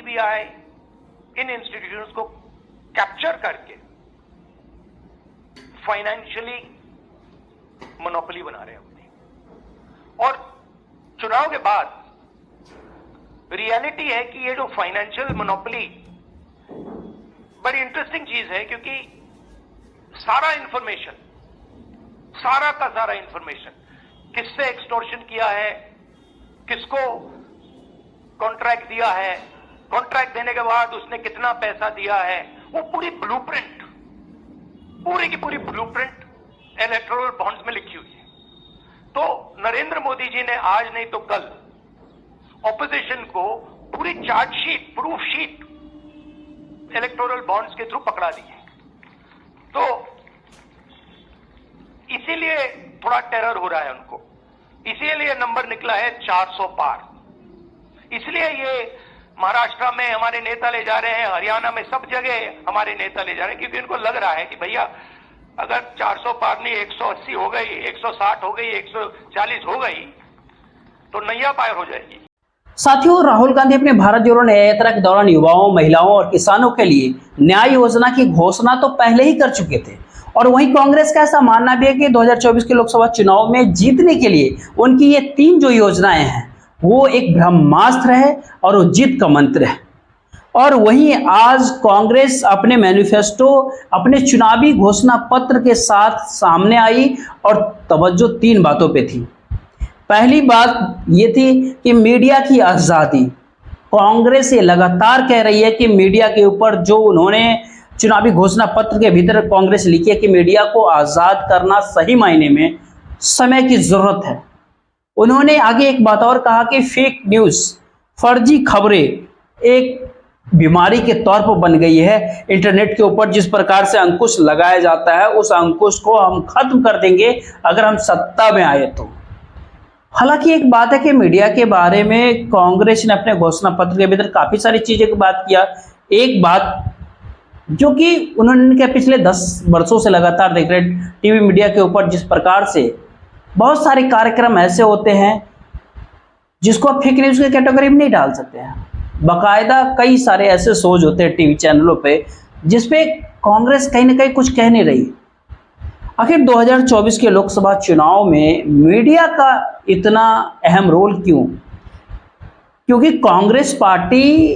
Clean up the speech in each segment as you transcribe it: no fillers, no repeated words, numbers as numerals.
CBI इन institutions को capture करके financially monopoly बना रहे हैं अपनी। और चुनाव के बाद रियलिटी है कि ये जो फाइनेंशियल मोनोपोली बड़ी इंटरेस्टिंग चीज है, क्योंकि सारा का सारा इंफॉर्मेशन किससे एक्सटॉर्शन किया है, किसको कॉन्ट्रैक्ट दिया है, कॉन्ट्रैक्ट देने के बाद उसने कितना पैसा दिया है, वो पूरी ब्लूप्रिंट, पूरी की पूरी ब्लूप्रिंट इलेक्टोरल बॉन्ड्स में लिखी हुई है। तो नरेंद्र मोदी जी ने आज नहीं तो कल ऑपोजिशन को पूरी chargesheet, proof sheet electoral bonds के थ्रू पकड़ा दी है। तो इसीलिए थोड़ा टेरर हो रहा है उनको, इसीलिए नंबर निकला है 400 पार। इसलिए ये महाराष्ट्र में हमारे नेता ले जा रहे हैं, हरियाणा में सब जगह हमारे नेता ले जा रहे हैं, क्योंकि उनको लग रहा है कि भैया अगर 400 पार नहीं 180 हो गई, 160 हो गई, 140 हो गई तो नैया पार हो जाएगी। साथियों, राहुल गांधी अपने भारत जोड़ो न्याय यात्रा के दौरान युवाओं, महिलाओं और किसानों के लिए न्याय योजना की घोषणा तो पहले ही कर चुके थे, और वहीं कांग्रेस का ऐसा मानना भी है कि 2024 के लोकसभा चुनाव में जीतने के लिए उनकी ये 3 जो योजनाएं हैं वो एक ब्रह्मास्त्र है और वो जीत का मंत्र है। और वहीं आज कांग्रेस अपने मैनिफेस्टो, अपने चुनावी घोषणा पत्र के साथ सामने आई और तवज्जो 3 बातों पे थी। पहली बात ये थी कि मीडिया की आज़ादी। कांग्रेस ये लगातार कह रही है कि मीडिया के ऊपर जो उन्होंने चुनावी घोषणा पत्र के भीतर कांग्रेस लिखी है कि मीडिया को आज़ाद करना सही मायने में समय की जरूरत है। उन्होंने आगे एक बात और कहा कि फेक न्यूज़, फर्जी खबरें एक बीमारी के तौर पर बन गई है। इंटरनेट के ऊपर जिस प्रकार से अंकुश लगाया जाता है उस अंकुश को हम खत्म कर देंगे अगर हम सत्ता में आए तो। हालांकि एक बात है कि मीडिया के बारे में कांग्रेस ने अपने घोषणा पत्र के भीतर काफी सारी चीजें की बात किया। एक बात जो कि उन्होंने क्या पिछले 10 वर्षों से लगातार देख रहे टीवी मीडिया के ऊपर जिस प्रकार से बहुत सारे कार्यक्रम ऐसे होते हैं जिसको आप फेक न्यूज की कैटेगरी में नहीं डाल सकते हैं। बाकायदा कई सारे ऐसे शोज होते हैं टीवी चैनलों पे जिसपे कांग्रेस कहीं ना कहीं कुछ कह नहीं रही। आखिर 2024 के लोकसभा चुनाव में मीडिया का इतना अहम रोल क्यों? क्योंकि कांग्रेस पार्टी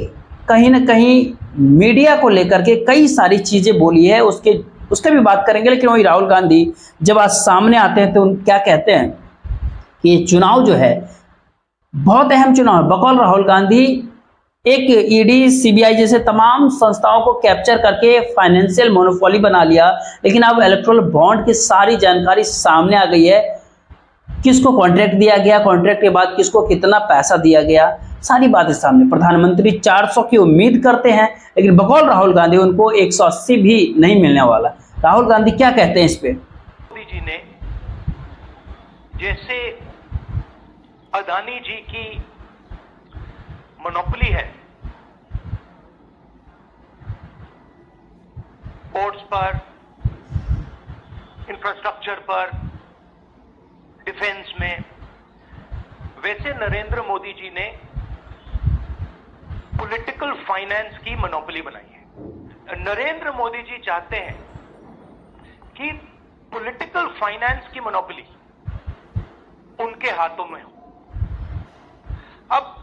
कहीं ना कहीं मीडिया को लेकर के कई सारी चीजें बोली है, उसके भी बात करेंगे। लेकिन वही राहुल गांधी जब आज सामने आते हैं तो उन क्या कहते हैं कि ये चुनाव जो है बहुत अहम चुनाव है। बकौल राहुल गांधी एक ईडी, सीबीआई जैसे तमाम संस्थाओं को कैप्चर करके फाइनेंशियल मोनोपोली बना लिया, लेकिन अब इलेक्टोरल बॉन्ड की सारी जानकारी सामने आ गई है। किसको कॉन्ट्रैक्ट दिया गया, कॉन्ट्रैक्ट के बाद किसको कितना पैसा दिया गया, सारी बातें सामने। प्रधानमंत्री 400 की उम्मीद करते हैं, लेकिन बकौल राहुल गांधी उनको 180 भी नहीं मिलने वाला। राहुल गांधी क्या कहते हैं इस पे? मोदी जी ने जैसे अदानी जी की मोनोपोली है पोर्ट्स पर, इंफ्रास्ट्रक्चर पर, डिफेंस में, वैसे नरेंद्र मोदी जी ने पॉलिटिकल फाइनेंस की मोनोपोली बनाई है। नरेंद्र मोदी जी चाहते हैं कि पॉलिटिकल फाइनेंस की मोनोपोली उनके हाथों में हो। अब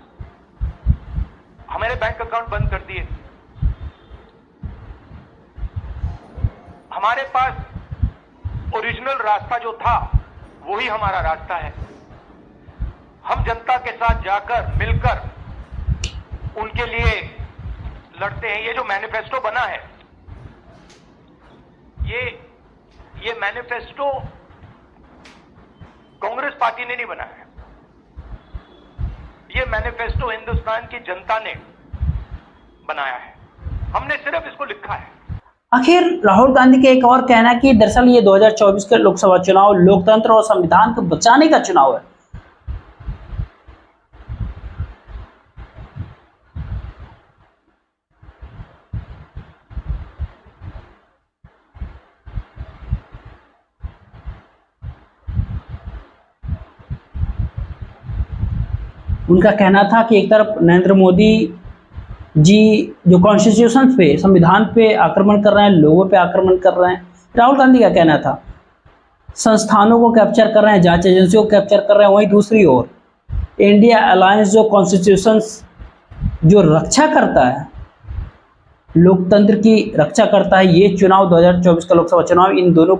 हमारे बैंक अकाउंट बंद कर दिए, हमारे पास ओरिजिनल रास्ता जो था वही हमारा रास्ता है। हम जनता के साथ जाकर मिलकर उनके लिए लड़ते हैं। ये जो मैनिफेस्टो बना है, ये मैनिफेस्टो कांग्रेस पार्टी ने नहीं बनाया है। ये मैनिफेस्टो हिंदुस्तान की जनता ने बनाया है, हमने सिर्फ इसको लिखा है। आखिर राहुल गांधी का एक और कहना है कि दरअसल ये 2024 के लोकसभा चुनाव लोकतंत्र और संविधान को बचाने का चुनाव है। उनका कहना था कि एक तरफ नरेंद्र मोदी जी जो कॉन्स्टिट्यूशन पे, संविधान पे आक्रमण कर रहे हैं, लोगों पे आक्रमण कर रहे हैं। राहुल गांधी का कहना था संस्थानों को कैप्चर कर रहे हैं, जांच एजेंसियों को कैप्चर कर रहे हैं। वहीं दूसरी ओर इंडिया अलायंस जो कॉन्स्टिट्यूशन जो रक्षा करता है, लोकतंत्र की रक्षा करता है, ये चुनाव 2024 का लोकसभा चुनाव इन दोनों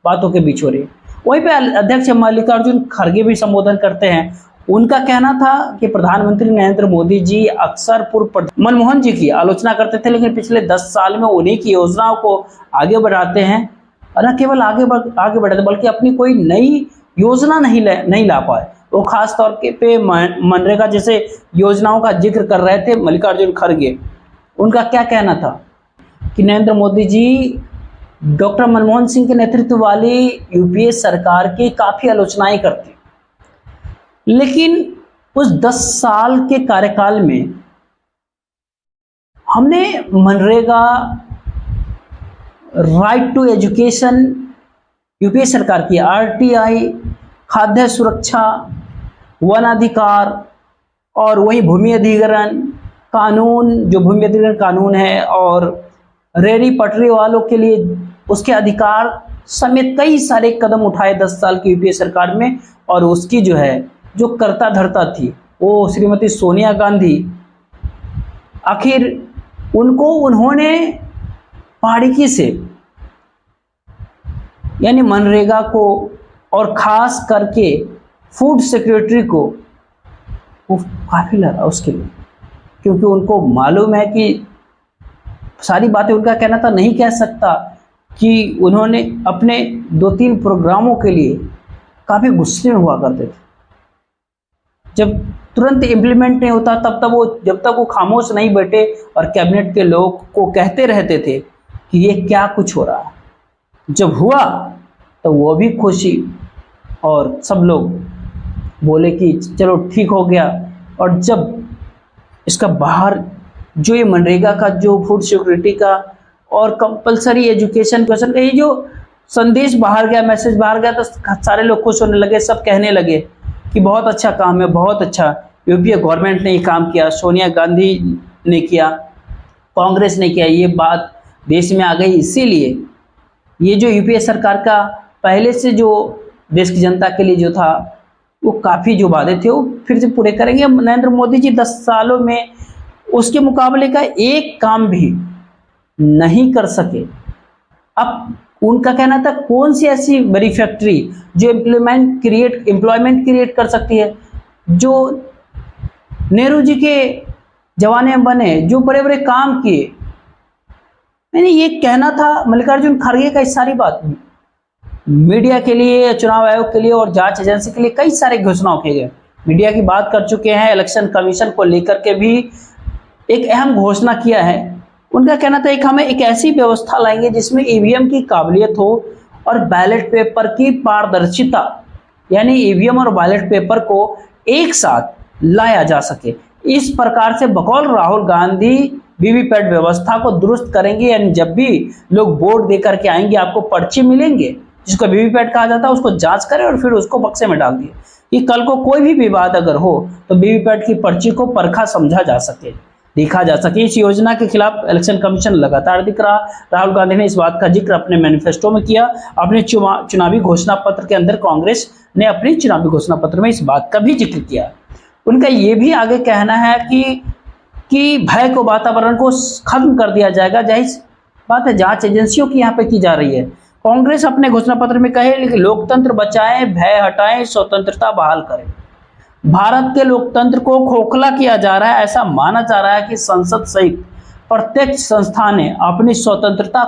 बातों के बीच हो रही है। वहीं पे अध्यक्ष मल्लिकार्जुन खड़गे भी संबोधन करते हैं। उनका कहना था कि प्रधानमंत्री नरेंद्र मोदी जी अक्सर पूर्व मनमोहन जी की आलोचना करते थे, लेकिन पिछले 10 साल में उन्हीं की योजनाओं को आगे बढ़ाते हैं। और न केवल आगे बढ़ाते बल्कि अपनी कोई नई योजना नहीं ला पाए। वो खास तौर पे मनरेगा जैसे योजनाओं का जिक्र कर रहे थे मल्लिकार्जुन खड़गे। उनका क्या कहना था कि नरेंद्र मोदी जी डॉक्टर मनमोहन सिंह के नेतृत्व वाली यूपीए सरकार की काफी आलोचनाएं करते, लेकिन उस 10 साल के कार्यकाल में हमने MNREGA, right to education UPA सरकार की, आरटीआई, खाद्य सुरक्षा, वन अधिकार और वही भूमि अधिग्रहण कानून, जो भूमि अधिग्रहण कानून है, और रेहड़ी पटरी वालों के लिए उसके अधिकार समेत कई सारे कदम उठाए 10 साल की यूपीए सरकार में। और उसकी जो कर्ता धर्ता थी वो श्रीमती सोनिया गांधी। आखिर उन्होंने बारीकी से यानी मनरेगा को और खास करके फूड सिक्योरिटी को वो काफी लड़ा उसके लिए, क्योंकि उनको मालूम है कि सारी बातें उनका कहना था नहीं कह सकता कि उन्होंने अपने 2-3 प्रोग्रामों के लिए काफ़ी गुस्से में हुआ करते थे। जब तुरंत इम्प्लीमेंट नहीं होता जब तक वो खामोश नहीं बैठे और कैबिनेट के लोग को कहते रहते थे कि ये क्या कुछ हो रहा है। जब हुआ तो वो भी खुशी और सब लोग बोले कि चलो ठीक हो गया। और जब इसका बाहर जो ये मनरेगा का, जो फूड सिक्योरिटी का और कंपलसरी एजुकेशन क्वेश्चन का ये जो संदेश बाहर गया, मैसेज बाहर गया, तो सारे लोग खुश होने लगे। सब कहने लगे कि बहुत अच्छा काम है, बहुत अच्छा यूपीए गवर्नमेंट ने ये काम किया, सोनिया गांधी ने किया, कांग्रेस ने किया। ये बात देश में आ गई। इसीलिए ये जो यूपीए सरकार का पहले से जो देश की जनता के लिए जो था वो काफ़ी जो वादे थे वो फिर से पूरे करेंगे। नरेंद्र मोदी जी 10 सालों में उसके मुकाबले का एक काम भी नहीं कर सके। अब उनका कहना था कौन सी ऐसी बड़ी फैक्ट्री जो एम्प्लॉयमेंट क्रिएट कर सकती है, जो नेहरू जी के जमाने में बने, जो बड़े बड़े काम किए। मैंने ये कहना था मल्लिकार्जुन खड़गे का। इस सारी बात मीडिया के लिए, चुनाव आयोग के लिए और जांच एजेंसी के लिए कई सारे घोषणाओं किए गए। मीडिया की बात कर चुके हैं, इलेक्शन कमीशन को लेकर के भी एक अहम घोषणा किया है। उनका कहना था हमें एक ऐसी व्यवस्था लाएंगे जिसमें ईवीएम की काबिलियत हो और बैलेट पेपर की पारदर्शिता, यानी ईवीएम और बैलेट पेपर को एक साथ लाया जा सके। इस प्रकार से बकौल राहुल गांधी वीवीपैट व्यवस्था को दुरुस्त करेंगे, यानी जब भी लोग वोट देकर के आएंगे आपको पर्ची मिलेंगे जिसको वीवीपैट कहा जाता है, उसको जांच करें और फिर उसको बक्से में डाल दिए कि कल को कोई भी विवाद अगर हो तो वीवीपैट की पर्ची को परखा समझा जा सके, देखा जा सके। इस योजना के खिलाफ इलेक्शन कमीशन लगातार दिख रहा। राहुल गांधी ने इस बात का जिक्र अपने मैनिफेस्टो में किया। अपने चुनावी घोषणा पत्र के अंदर कांग्रेस ने अपनी चुनावी घोषणा पत्र में इस बात का भी जिक्र किया। उनका ये भी आगे कहना है कि भय को, वातावरण को खत्म कर दिया जाएगा। जाहिर बात है जांच एजेंसियों की यहाँ पे की जा रही है। कांग्रेस अपने घोषणा पत्र में कहे लेकिन लोकतंत्र बचाएं, भय हटाएं, स्वतंत्रता बहाल करें। भारत के लोकतंत्र को खोखला किया जा रहा है। ऐसा माना जा रहा है कि संसद सहित प्रत्येक संस्था ने अपनी स्वतंत्रता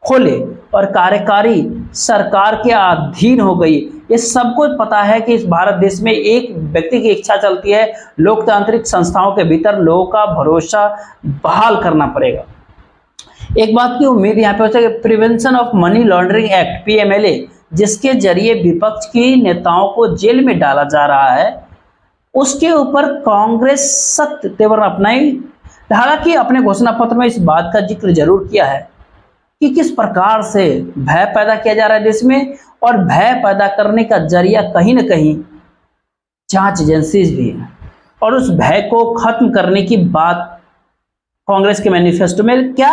खोले और कार्यकारी सरकार के अधीन हो गई। ये सबको पता है कि इस भारत देश में एक व्यक्ति की इच्छा चलती है, लोकतांत्रिक संस्थाओं के भीतर लोगों का भरोसा बहाल करना पड़ेगा। एक बात की उम्मीद यहाँ पे हो सके, prevention of money laundering act PMLA, जिसके जरिए विपक्ष की नेताओं को जेल में डाला जा रहा है, उसके ऊपर कांग्रेस सख्त तेवर अपनाई। हालांकि अपने घोषणा पत्र में इस बात का जिक्र जरूर किया है कि किस प्रकार से भय पैदा किया जा रहा है देश में, और भय पैदा करने का जरिया कहीं ना कहीं जांच एजेंसीज भी है। और उस भय को खत्म करने की बात कांग्रेस के मैनिफेस्टो में क्या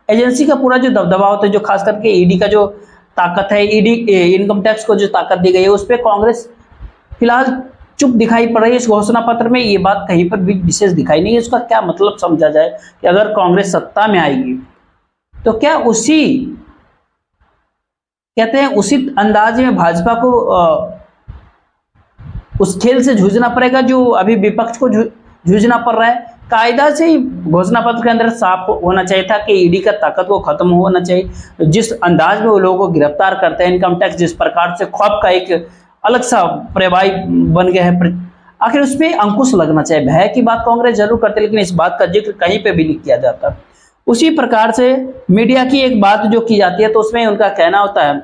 एजेंसी का पूरा जो दबदबा होता है, जो खास करके ईडी का जो ताकत है, ईडी इनकम टैक्स को जो ताकत दी गई है, उस पर कांग्रेस फिलहाल चुप दिखाई पड़ रही है। इस घोषणा पत्र में ये बात कहीं पर भी विशेष दिखाई नहीं है। इसका क्या मतलब समझा जाए कि अगर कांग्रेस सत्ता में आएगी तो क्या उसी कहते हैं उसी अंदाज में भाजपा को उस खेल से जूझना पड़ेगा जो अभी विपक्ष को जूझना पड़ रहा है। कायदा से ही घोषणा पत्र के अंदर साफ होना चाहिए था कि ईडी का ताकत को खत्म होना चाहिए। जिस अंदाज में वो लोगों को गिरफ्तार करते हैं, इनकम टैक्स जिस प्रकार से खौफ का एक अलग सा प्रवाही बन गया है, आखिर उस पर अंकुश लगना चाहिए। भय की बात कांग्रेस जरूर करते, लेकिन इस बात का जिक्र कहीं पे भी नहीं किया जाता। उसी प्रकार से मीडिया की एक बात जो की जाती है तो उसमें उनका कहना होता है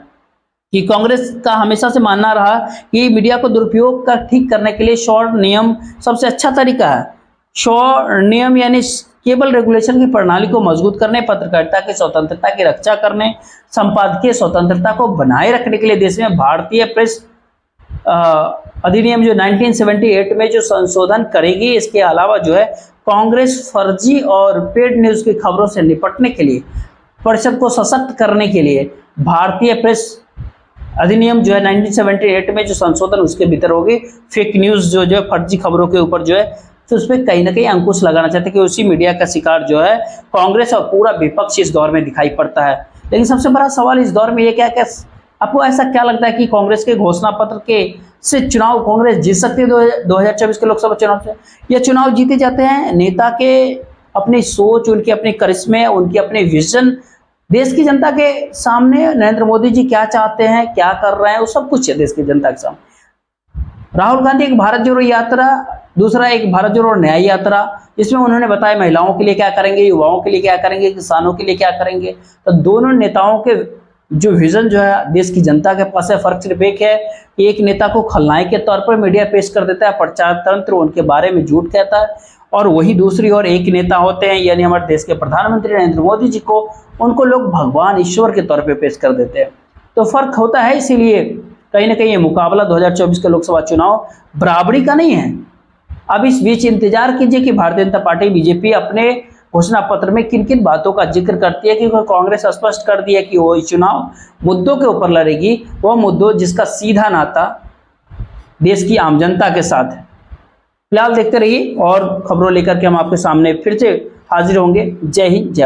कि कांग्रेस का हमेशा से मानना रहा कि मीडिया को दुरुपयोग का ठीक करने के लिए शॉर्ट नियम सबसे अच्छा तरीका है। शॉर्ट नियम यानी केबल रेगुलेशन की प्रणाली को मजबूत करने, पत्रकारिता की स्वतंत्रता की रक्षा करने, संपादकीय स्वतंत्रता को बनाए रखने के लिए देश में भारतीय प्रेस अधिनियम जो 1978 में जो संशोधन करेगी। इसके अलावा जो है कांग्रेस फर्जी और पेड न्यूज की खबरों से निपटने के लिए, परिषद को सशक्त करने के लिए भारतीय प्रेस अधिनियम जो है 1978 में जो संशोधन उसके भीतर होगी। फेक न्यूज जो फर्जी खबरों के ऊपर जो है तो उस पर कहीं ना कहीं अंकुश लगाना चाहते हैं कि उसी मीडिया का शिकार जो है कांग्रेस और पूरा विपक्ष इस दौर में दिखाई पड़ता है। लेकिन सबसे बड़ा सवाल इस दौर में ये क्या आपको ऐसा क्या लगता है कि कांग्रेस के घोषणा पत्र के से चुनाव कांग्रेस जीत सकती है 2024 के लोकसभा चुनाव से? ये चुनाव जीते जाते हैं नेता के अपनी सोच, उनके अपने करिश्मे, उनके अपने विजन, देश की जनता के सामने नरेंद्र मोदी जी क्या चाहते हैं, क्या कर रहे हैं, वो सब कुछ है देश की जनता के सामने। राहुल गांधी एक भारत जोड़ो यात्रा, दूसरा एक भारत जोड़ो न्याय यात्रा, जिसमें उन्होंने बताया महिलाओं के लिए क्या करेंगे, युवाओं के लिए क्या करेंगे, किसानों के लिए क्या करेंगे। तो दोनों नेताओं के जो विजन जो है देश की जनता के पास है। फर्क सिर्फ एक है, एक नेता को खलनायक के तौर पर मीडिया पेश कर देता है, प्रचार तंत्र उनके बारे में झूठ कहता है, और वही दूसरी ओर एक नेता होते हैं यानी हमारे देश के प्रधानमंत्री नरेंद्र मोदी जी को, उनको लोग भगवान ईश्वर के तौर पे पेश कर देते हैं। तो फर्क होता है। इसीलिए कहीं ना कहीं ये मुकाबला 2024 के लोकसभा चुनाव बराबरी का नहीं है। अब इस बीच इंतजार कीजिए कि भारतीय जनता पार्टी बीजेपी अपने घोषणा पत्र में किन किन बातों का जिक्र करती है, क्योंकि कांग्रेस स्पष्ट कर दिया कि वो चुनाव मुद्दों के ऊपर लड़ेगी, वो मुद्दों जिसका सीधा नाता देश की आम जनता के साथ है। फिलहाल देखते रहिए और खबरों लेकर के हम आपके सामने फिर से हाजिर होंगे। जय हिंद, जय भारत।